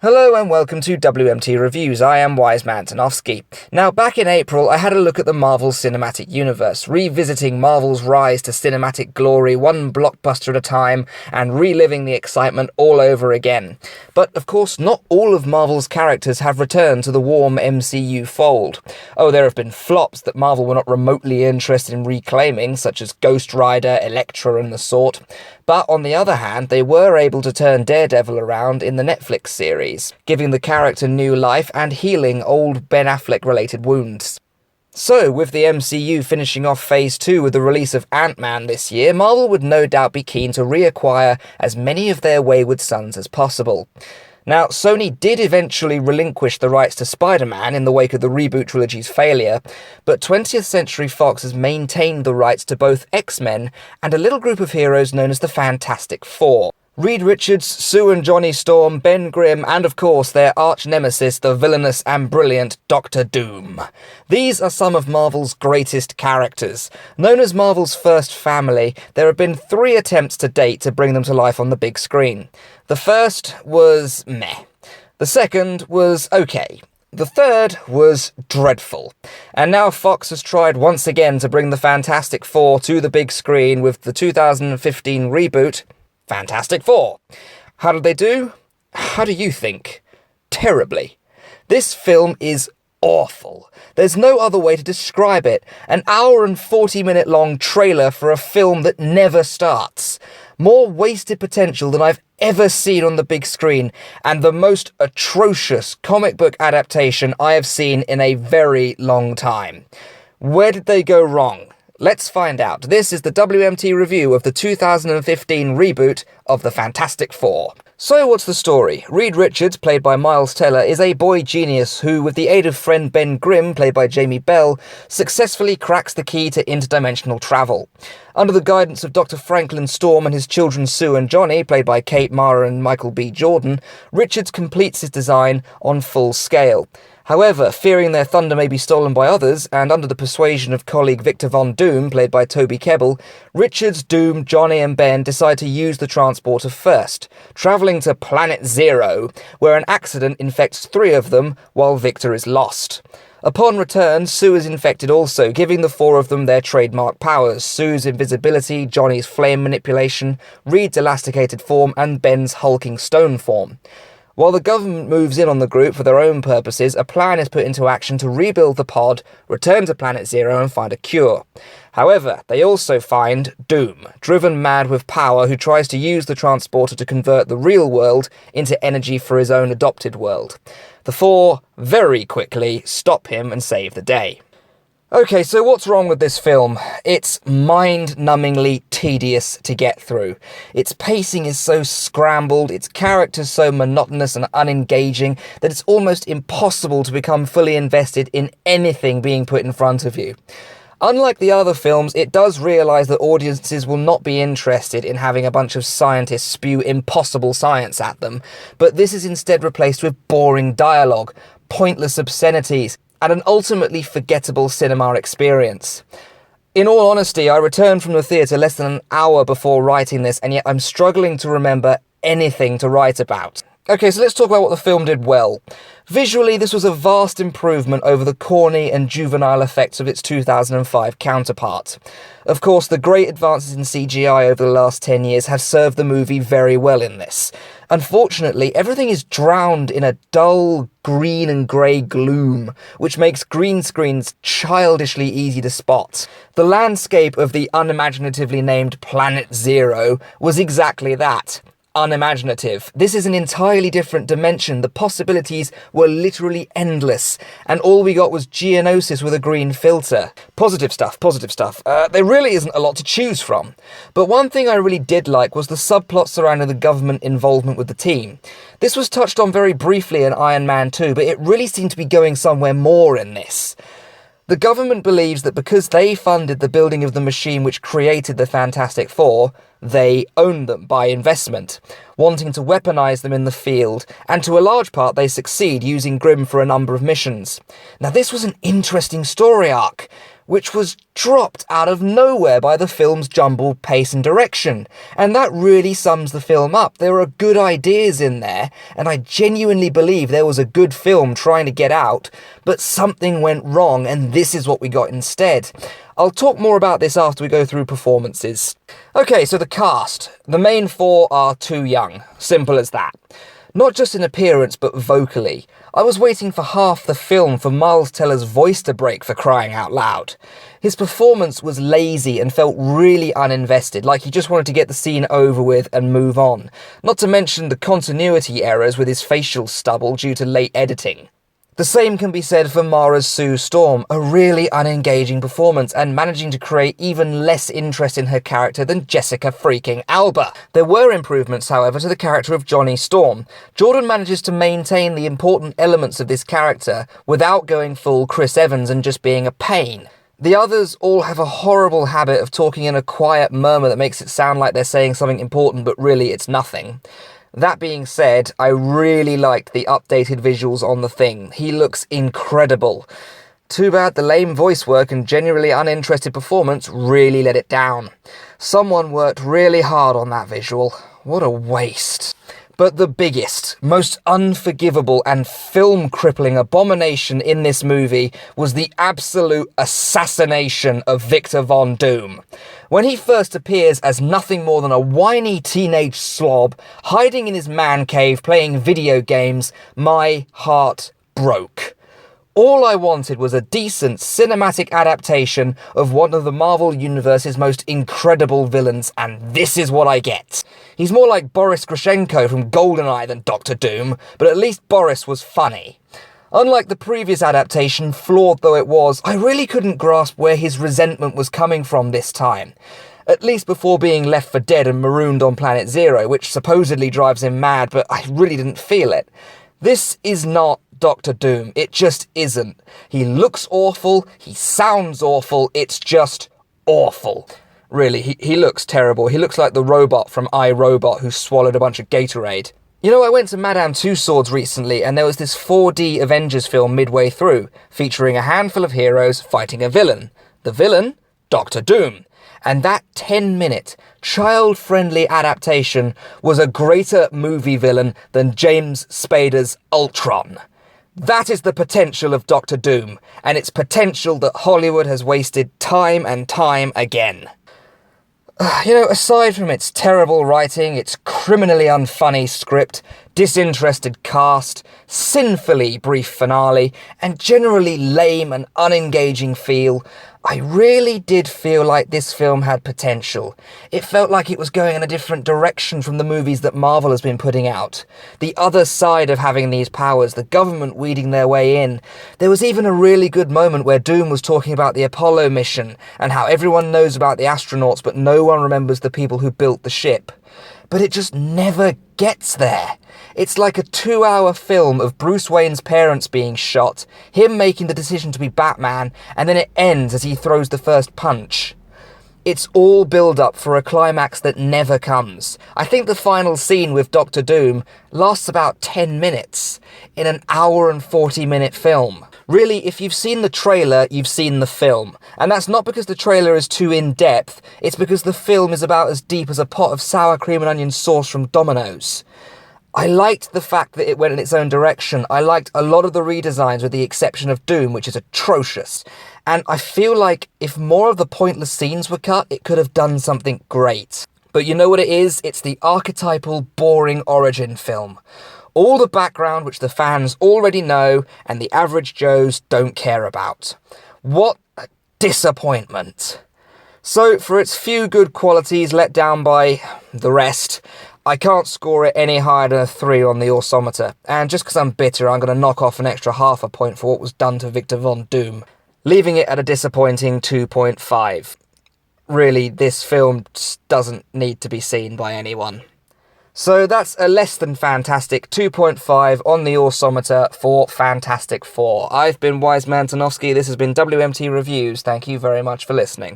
Hello and welcome to WMT Reviews. I am Wise Man Tanofsky. Now, back in April, I had a look at the Marvel Cinematic Universe, revisiting Marvel's rise to cinematic glory one blockbuster at a time, and reliving the excitement all over again. But, of course, not all of Marvel's characters have returned to the warm MCU fold. Oh, there have been flops that Marvel were not remotely interested in reclaiming, such as Ghost Rider, Elektra and the sort. But on the other hand, they were able to turn Daredevil around in the Netflix series, giving the character new life and healing old Ben Affleck-related wounds. So, with the MCU finishing off Phase 2 with the release of Ant-Man this year, Marvel would no doubt be keen to reacquire as many of their wayward sons as possible. Now, Sony did eventually relinquish the rights to Spider-Man in the wake of the reboot trilogy's failure, but 20th Century Fox has maintained the rights to both X-Men and a little group of heroes known as the Fantastic Four. Reed Richards, Sue and Johnny Storm, Ben Grimm, and of course their arch-nemesis, the villainous and brilliant Doctor Doom. These are some of Marvel's greatest characters. Known as Marvel's first family, there have been 3 attempts to date to bring them to life on the big screen. The first was meh. The second was okay. The third was dreadful. And now Fox has tried once again to bring the Fantastic Four to the big screen with the 2015 reboot, Fantastic Four. How did they do? How do you think? Terribly. This film is awful. There's no other way to describe it. An hour and 40-minute long trailer for a film that never starts. More wasted potential than I've ever seen on the big screen, and the most atrocious comic book adaptation I have seen in a very long time. Where did they go wrong? Let's find out. This is the WMT review of the 2015 reboot of the Fantastic Four. So what's the story? Reed Richards, played by Miles Teller, is a boy genius who, with the aid of friend Ben Grimm, played by Jamie Bell, successfully cracks the key to interdimensional travel. Under the guidance of Dr. Franklin Storm and his children Sue and Johnny, played by Kate Mara and Michael B. Jordan, Richards completes his design on full scale. However, fearing their thunder may be stolen by others, and under the persuasion of colleague Victor Von Doom, played by Toby Kebbell, Richards, Doom, Johnny and Ben decide to use the transporter first, travelling to Planet Zero, where an accident infects 3 of them while Victor is lost. Upon return, Sue is infected also, giving the 4 of them their trademark powers: Sue's invisibility, Johnny's flame manipulation, Reed's elasticated form, and Ben's hulking stone form. While the government moves in on the group for their own purposes, a plan is put into action to rebuild the pod, return to Planet Zero and find a cure. However, they also find Doom, driven mad with power, who tries to use the transporter to convert the real world into energy for his own adopted world. The 4 very quickly stop him and save the day. Okay, so what's wrong with this film? It's mind-numbingly tedious to get through. Its pacing is so scrambled, its characters so monotonous and unengaging that it's almost impossible to become fully invested in anything being put in front of you. Unlike the other films, it does realise that audiences will not be interested in having a bunch of scientists spew impossible science at them, but this is instead replaced with boring dialogue, pointless obscenities, and an ultimately forgettable cinema experience. In all honesty, I returned from the theatre less than an hour before writing this, and yet I'm struggling to remember anything to write about. Okay, so let's talk about what the film did well. Visually, this was a vast improvement over the corny and juvenile effects of its 2005 counterpart. Of course, the great advances in CGI over the last 10 years have served the movie very well in this. Unfortunately, everything is drowned in a dull green and grey gloom, which makes green screens childishly easy to spot. The landscape of the unimaginatively named Planet Zero was exactly that. Unimaginative. This is an entirely different dimension. The possibilities were literally endless, and all we got was Geonosis with a green filter. Positive stuff. There really isn't a lot to choose from. But one thing I really did like was the subplot surrounding the government involvement with the team. This was touched on very briefly in Iron Man 2, but it really seemed to be going somewhere more in this. The government believes that because they funded the building of the machine which created the Fantastic Four, they own them by investment, wanting to weaponize them in the field, and to a large part they succeed, using Grimm for a number of missions. Now this was an interesting story arc. which was dropped out of nowhere by the film's jumbled pace and direction. And that really sums the film up. There are good ideas in there, and I genuinely believe there was a good film trying to get out, but something went wrong, and this is what we got instead. I'll talk more about this after we go through performances. Okay, so the cast. The main four are too young. Simple as that. Not just in appearance, but vocally. I was waiting for half the film for Miles Teller's voice to break, for crying out loud. His performance was lazy and felt really uninvested, like he just wanted to get the scene over with and move on. Not to mention the continuity errors with his facial stubble due to late editing. The same can be said for Mara Sue Storm, a really unengaging performance and managing to create even less interest in her character than Jessica freaking Alba. There were improvements, however, to the character of Johnny Storm. Jordan manages to maintain the important elements of this character without going full Chris Evans and just being a pain. The others all have a horrible habit of talking in a quiet murmur that makes it sound like they're saying something important, but really it's nothing. That being said, I really liked the updated visuals on the Thing. He looks incredible. Too bad the lame voice work and genuinely uninterested performance really let it down. Someone worked really hard on that visual. What a waste. But the biggest, most unforgivable and film-crippling abomination in this movie was the absolute assassination of Victor Von Doom. When he first appears as nothing more than a whiny teenage slob, hiding in his man cave playing video games, my heart broke. All I wanted was a decent cinematic adaptation of one of the Marvel Universe's most incredible villains, and this is what I get. He's more like Boris Grushenko from GoldenEye than Dr. Doom, but at least Boris was funny. Unlike the previous adaptation, flawed though it was, I really couldn't grasp where his resentment was coming from this time. At least before being left for dead and marooned on Planet Zero, which supposedly drives him mad, but I really didn't feel it. This is not Dr. Doom. It just isn't. He looks awful, he sounds awful, it's just awful. Really, he looks terrible. He looks like the robot from iRobot who swallowed a bunch of Gatorade. You know, I went to Madame Tussauds recently, and there was this 4D Avengers film midway through, featuring a handful of heroes fighting a villain. The villain? Dr. Doom. And that 10-minute, child-friendly adaptation was a greater movie villain than James Spader's Ultron. That is the potential of Dr. Doom, and it's potential that Hollywood has wasted time and time again. You know, aside from its terrible writing, its criminally unfunny script, disinterested cast, sinfully brief finale, and generally lame and unengaging feel, I really did feel like this film had potential. It felt like it was going in a different direction from the movies that Marvel has been putting out. The other side of having these powers, the government weeding their way in. There was even a really good moment where Doom was talking about the Apollo mission and how everyone knows about the astronauts but no one remembers the people who built the ship. But it just never gets there. It's like a 2-hour film of Bruce Wayne's parents being shot, him making the decision to be Batman, and then it ends as he throws the first punch. It's all build-up for a climax that never comes. I think the final scene with Dr. Doom lasts about 10 minutes in an hour and 40-minute film. Really, if you've seen the trailer, you've seen the film. And that's not because the trailer is too in-depth, it's because the film is about as deep as a pot of sour cream and onion sauce from Domino's. I liked the fact that it went in its own direction. I liked a lot of the redesigns with the exception of Doom, which is atrocious. And I feel like if more of the pointless scenes were cut, it could have done something great. But you know what it is? It's the archetypal, boring origin film. All the background which the fans already know and the average Joes don't care about. What a disappointment. So, for its few good qualities let down by the rest, I can't score it any higher than a 3 on the Orsometer. And just because I'm bitter, I'm going to knock off an extra half a point for what was done to Victor Von Doom, leaving it at a disappointing 2.5. Really, this film just doesn't need to be seen by anyone. So that's a less than fantastic 2.5 on the Orsometer for Fantastic Four. I've been Wiseman Tanofsky, this has been WMT Reviews, thank you very much for listening.